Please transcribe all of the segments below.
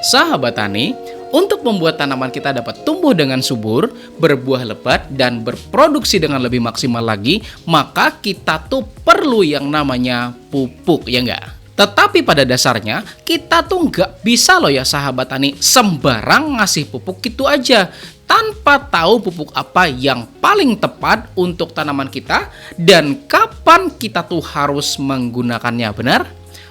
Sahabat tani, untuk membuat tanaman kita dapat tumbuh dengan subur, berbuah lebat, dan berproduksi dengan lebih maksimal lagi, maka kita tuh perlu yang namanya pupuk, ya enggak? Tetapi pada dasarnya, kita tuh nggak bisa loh ya sahabat tani, sembarang ngasih pupuk gitu aja, tanpa tahu pupuk apa yang paling tepat untuk tanaman kita, dan kapan kita tuh harus menggunakannya, benar?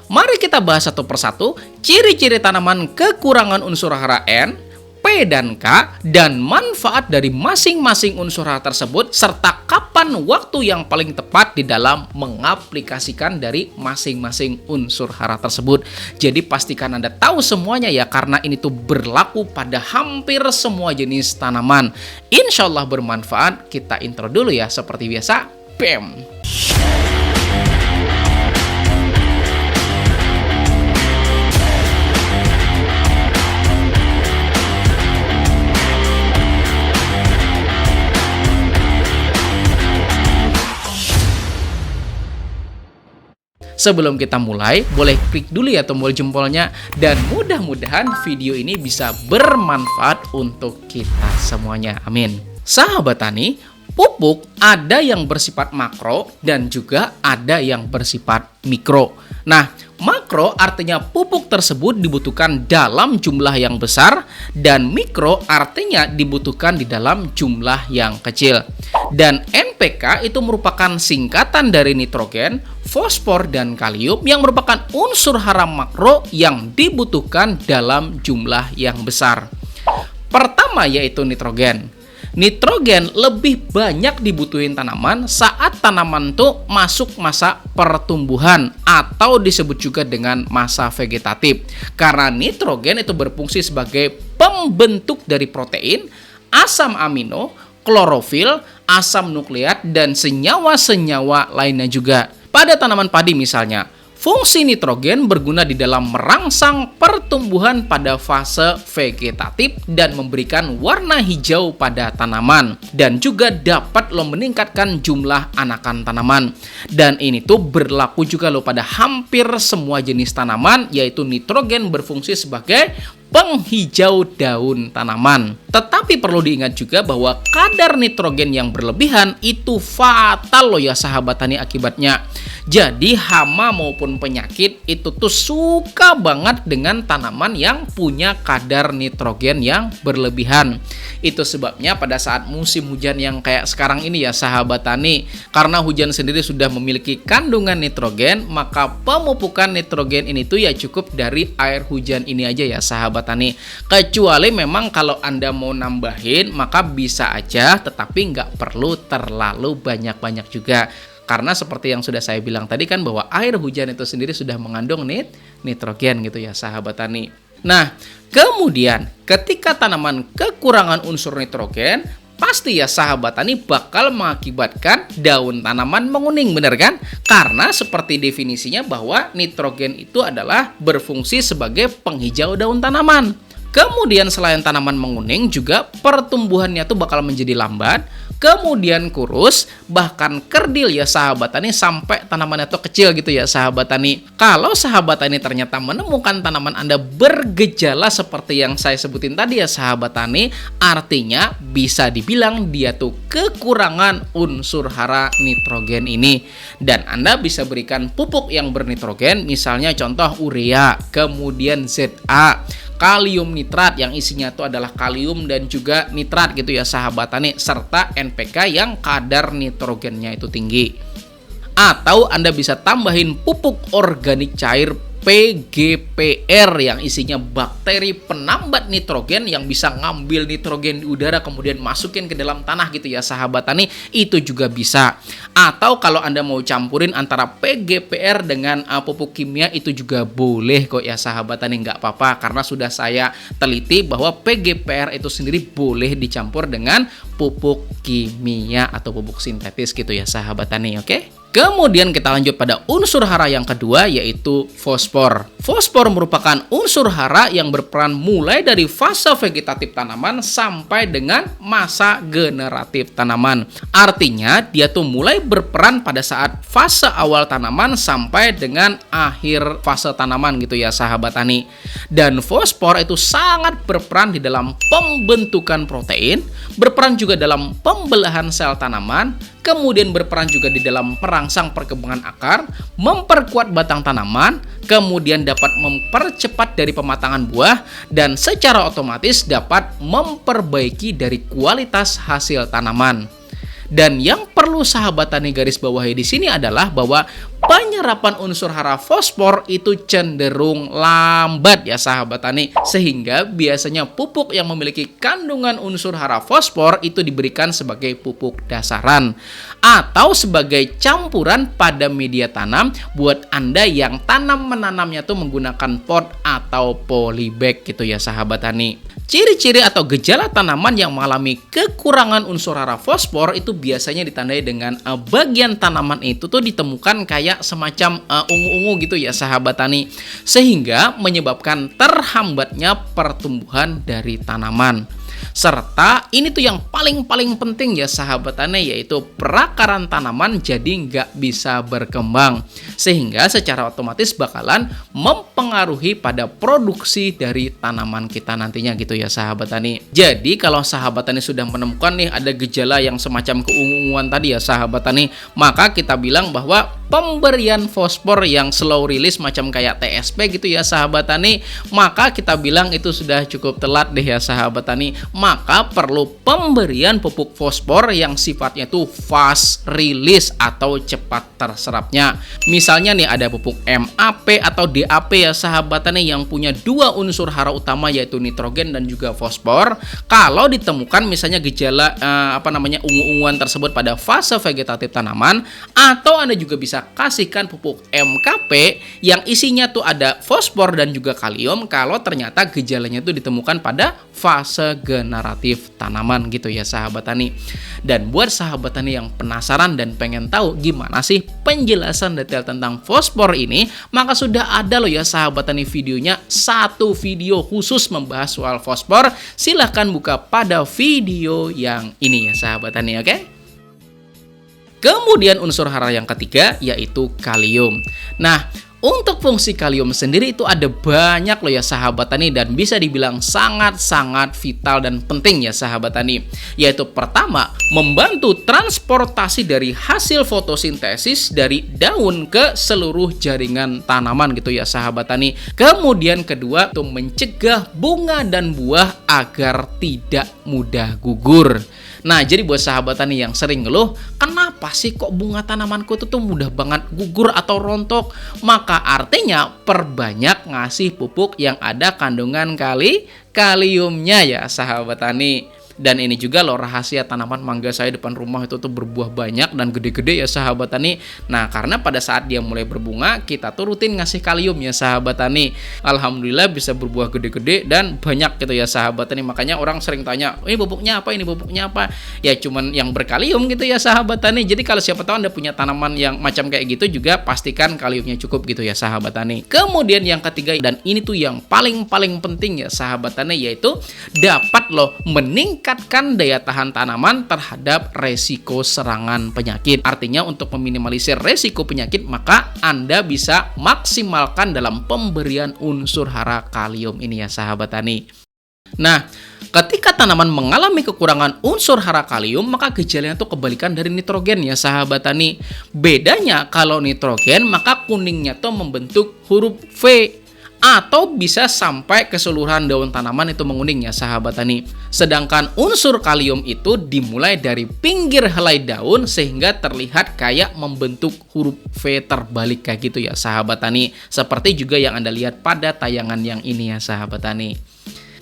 Mari kita bahas satu persatu ciri-ciri tanaman kekurangan unsur hara N, P, dan K, dan manfaat dari masing-masing unsur hara tersebut, serta kapan waktu yang paling tepat di dalam mengaplikasikan dari masing-masing unsur hara tersebut. Jadi pastikan Anda tahu semuanya ya, karena ini tuh berlaku pada hampir semua jenis tanaman. Insya Allah bermanfaat. Kita intro dulu ya, seperti biasa. BAM! Sebelum kita mulai, boleh klik dulu ya tombol jempolnya, dan mudah-mudahan video ini bisa bermanfaat untuk kita semuanya. Amin. Sahabat tani, pupuk ada yang bersifat makro dan juga ada yang bersifat mikro. Nah, makro artinya pupuk tersebut dibutuhkan dalam jumlah yang besar, dan mikro artinya dibutuhkan di dalam jumlah yang kecil. Dan NPK itu merupakan singkatan dari nitrogen, fosfor, dan kalium yang merupakan unsur hara makro yang dibutuhkan dalam jumlah yang besar. Pertama yaitu nitrogen. Nitrogen lebih banyak dibutuhin tanaman saat tanaman tuh masuk masa pertumbuhan atau disebut juga dengan masa vegetatif. Karena nitrogen itu berfungsi sebagai pembentuk dari protein, asam amino, klorofil, asam nukleat, dan senyawa-senyawa lainnya juga. Pada tanaman padi misalnya, fungsi nitrogen berguna di dalam merangsang pertumbuhan pada fase vegetatif dan memberikan warna hijau pada tanaman, dan juga dapat meningkatkan jumlah anakan tanaman. Dan ini tuh berlaku juga pada hampir semua jenis tanaman, yaitu nitrogen berfungsi sebagai penghijau daun tanaman. Tetapi perlu diingat juga bahwa kadar nitrogen yang berlebihan itu fatal loh ya sahabat tani akibatnya. Jadi hama maupun penyakit itu tuh suka banget dengan tanaman yang punya kadar nitrogen yang berlebihan. Itu sebabnya pada saat musim hujan yang kayak sekarang ini ya sahabat tani, karena hujan sendiri sudah memiliki kandungan nitrogen, maka pemupukan nitrogen ini tuh ya cukup dari air hujan ini aja ya sahabat tani. Kecuali memang kalau Anda mau nambahin, maka bisa aja, tetapi nggak perlu terlalu banyak-banyak juga. Karena seperti yang sudah saya bilang tadi kan, bahwa air hujan itu sendiri sudah mengandung nitrogen gitu ya sahabat tani. Nah, kemudian ketika tanaman kekurangan unsur nitrogen, pasti ya sahabat tani bakal mengakibatkan daun tanaman menguning, bener kan? Karena seperti definisinya bahwa nitrogen itu adalah berfungsi sebagai penghijau daun tanaman. Kemudian selain tanaman menguning, juga pertumbuhannya tuh bakal menjadi lambat, kemudian kurus, bahkan kerdil ya sahabat tani, sampai tanamannya tuh kecil gitu ya sahabat tani. Kalau sahabat tani ternyata menemukan tanaman Anda bergejala seperti yang saya sebutin tadi ya sahabat tani, artinya bisa dibilang dia tuh kekurangan unsur hara nitrogen ini. Dan Anda bisa berikan pupuk yang bernitrogen, misalnya contoh urea, kemudian ZA, kalium nitrat yang isinya itu adalah kalium dan juga nitrat gitu ya sahabat tani, serta NPK yang kadar nitrogennya itu tinggi. Atau Anda bisa tambahin pupuk organik cair PGPR yang isinya bakteri penambat nitrogen yang bisa ngambil nitrogen di udara kemudian masukin ke dalam tanah gitu ya sahabat tani, itu juga bisa. Atau kalau Anda mau campurin antara PGPR dengan pupuk kimia, itu juga boleh kok ya sahabat tani, nggak apa-apa, karena sudah saya teliti bahwa PGPR itu sendiri boleh dicampur dengan pupuk kimia atau pupuk sintetis gitu ya sahabat tani, oke? Kemudian kita lanjut pada unsur hara yang kedua, yaitu fosfor. Fosfor merupakan unsur hara yang berperan mulai dari fase vegetatif tanaman sampai dengan masa generatif tanaman. Artinya dia tuh mulai berperan pada saat fase awal tanaman sampai dengan akhir fase tanaman gitu ya sahabat tani. Dan fosfor itu sangat berperan di dalam pembentukan protein, berperan juga dalam pembelahan sel tanaman, kemudian berperan juga di dalam perangsang perkembangan akar, memperkuat batang tanaman, kemudian dapat mempercepat dari pematangan buah, dan secara otomatis dapat memperbaiki dari kualitas hasil tanaman. Dan yang perlu sahabat tani garis bawahi di sini adalah bahwa penyerapan unsur hara fosfor itu cenderung lambat ya sahabat tani, sehingga biasanya pupuk yang memiliki kandungan unsur hara fosfor itu diberikan sebagai pupuk dasaran atau sebagai campuran pada media tanam buat Anda yang menanamnya tuh menggunakan pot atau polybag gitu ya sahabat tani. Ciri-ciri atau gejala tanaman yang mengalami kekurangan unsur hara fosfor itu biasanya ditandai dengan bagian tanaman itu tuh ditemukan kayak semacam ungu-ungu gitu ya sahabat tani, sehingga menyebabkan terhambatnya pertumbuhan dari tanaman. Serta ini tuh yang paling penting ya sahabat tani, yaitu perakaran tanaman jadi nggak bisa berkembang, sehingga secara otomatis bakalan mempengaruhi pada produksi dari tanaman kita nantinya gitu ya sahabat tani. Jadi kalau sahabat tani sudah menemukan nih ada gejala yang semacam keunguan tadi ya sahabat tani, maka kita bilang bahwa pemberian fosfor yang slow release macam kayak TSP gitu ya sahabat tani, maka kita bilang itu sudah cukup telat deh ya sahabat tani. Maka perlu pemberian pupuk fosfor yang sifatnya itu fast release atau cepat terserapnya. Misalnya nih ada pupuk MAP atau DAP ya sahabat tani yang punya dua unsur hara utama yaitu nitrogen dan juga fosfor. Kalau ditemukan misalnya gejala ungu-unguan tersebut pada fase vegetatif tanaman, atau Anda juga bisa kasihkan pupuk MKP yang isinya tuh ada fosfor dan juga kalium kalau ternyata gejalanya tuh ditemukan pada fase generatif tanaman gitu ya sahabat tani. Dan buat sahabat tani yang penasaran dan pengen tahu gimana sih penjelasan detail tentang fosfor ini, maka sudah ada loh ya sahabat tani videonya, satu video khusus membahas soal fosfor. Silahkan buka pada video yang ini ya sahabat tani, oke? Kemudian unsur hara yang ketiga yaitu kalium. Nah, untuk fungsi kalium sendiri itu ada banyak loh ya sahabat tani, dan bisa dibilang sangat-sangat vital dan penting ya sahabat tani. Yaitu pertama, membantu transportasi dari hasil fotosintesis dari daun ke seluruh jaringan tanaman gitu ya sahabat tani. Kemudian kedua, itu mencegah bunga dan buah agar tidak mudah gugur. Nah, jadi buat sahabat tani yang sering ngeluh, kenapa sih kok bunga tanamanku itu tuh mudah banget gugur atau rontok? Maka artinya perbanyak ngasih pupuk yang ada kandungan kaliumnya ya sahabat tani. Dan ini juga loh rahasia tanaman mangga saya depan rumah itu tuh berbuah banyak dan gede-gede ya sahabat tani. Nah, karena pada saat dia mulai berbunga, kita tuh rutin ngasih kalium ya sahabat tani. Alhamdulillah bisa berbuah gede-gede dan banyak gitu ya sahabat tani. Makanya orang sering tanya, ini pupuknya apa, ini pupuknya apa? Ya cuman yang berkalium gitu ya sahabat tani. Jadi kalau siapa tahu Anda punya tanaman yang macam kayak gitu juga pastikan kaliumnya cukup gitu ya sahabat tani. Kemudian yang ketiga, dan ini tuh yang paling penting ya sahabat tani, yaitu dapat loh meningkatkan daya tahan tanaman terhadap resiko serangan penyakit. Artinya untuk meminimalisir resiko penyakit, maka Anda bisa maksimalkan dalam pemberian unsur hara kalium ini ya sahabat tani. Nah, ketika tanaman mengalami kekurangan unsur hara kalium, maka gejalanya itu kebalikan dari nitrogen ya sahabat tani. Bedanya kalau nitrogen, maka kuningnya tuh membentuk huruf V, atau bisa sampai keseluruhan daun tanaman itu menguning ya sahabat tani. Sedangkan unsur kalium itu dimulai dari pinggir helai daun sehingga terlihat kayak membentuk huruf V terbalik kayak gitu ya sahabat tani. Seperti juga yang Anda lihat pada tayangan yang ini ya sahabat tani.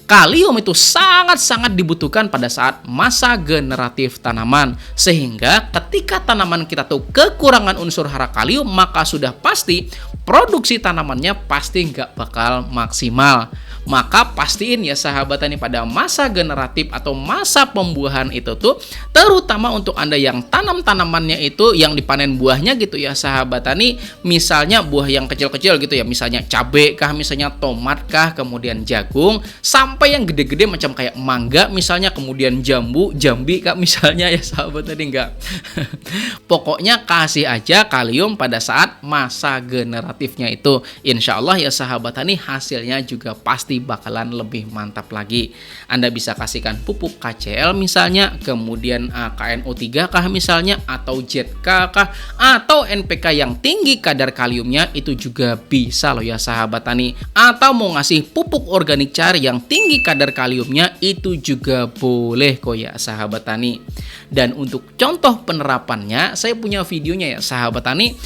Kalium itu sangat-sangat dibutuhkan pada saat masa generatif tanaman, sehingga ketika tanaman kita tuh kekurangan unsur hara kalium, maka sudah pasti produksi tanamannya pasti nggak bakal maksimal. maka pastiin ya sahabat tani pada masa generatif atau masa pembuahan itu tuh, terutama untuk Anda yang tanam tanamannya itu yang dipanen buahnya gitu ya sahabat tani, misalnya buah yang kecil-kecil gitu ya, misalnya cabai kah, misalnya tomat kah, kemudian jagung, sampai yang gede-gede macam kayak mangga misalnya, kemudian jambi kah misalnya ya sahabat tani, enggak. Pokoknya kasih aja kalium pada saat masa generatifnya itu. Insya Allah ya sahabat tani, hasilnya juga pasti bakalan lebih mantap lagi. Anda bisa kasihkan pupuk KCL misalnya, kemudian KNO3 kah misalnya, atau ZK kah, atau NPK yang tinggi kadar kaliumnya itu juga bisa loh ya sahabat tani. Atau mau ngasih pupuk organik cair yang tinggi kadar kaliumnya itu juga boleh kok ya sahabat tani. Dan untuk contoh penerapannya, saya punya videonya ya sahabat tani.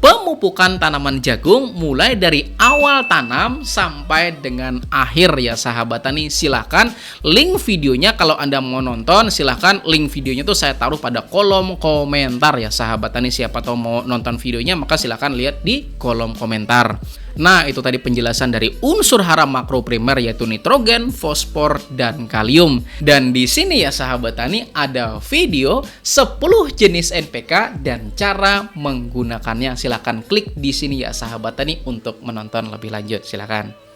Pemupukan tanaman jagung mulai dari awal tanam sampai dengan akhir ya sahabat tani. Silahkan link videonya, kalau Anda mau nonton silahkan link videonya tuh saya taruh pada kolom komentar ya sahabat tani. Siapa tahu mau nonton videonya maka silahkan lihat di kolom komentar. Nah, itu tadi penjelasan dari unsur hara makro primer yaitu nitrogen, fosfor, dan kalium. Dan di sini ya sahabat tani ada video 10 jenis NPK dan cara menggunakannya. Silahkan klik di sini ya sahabat tani untuk menonton lebih lanjut. Silahkan.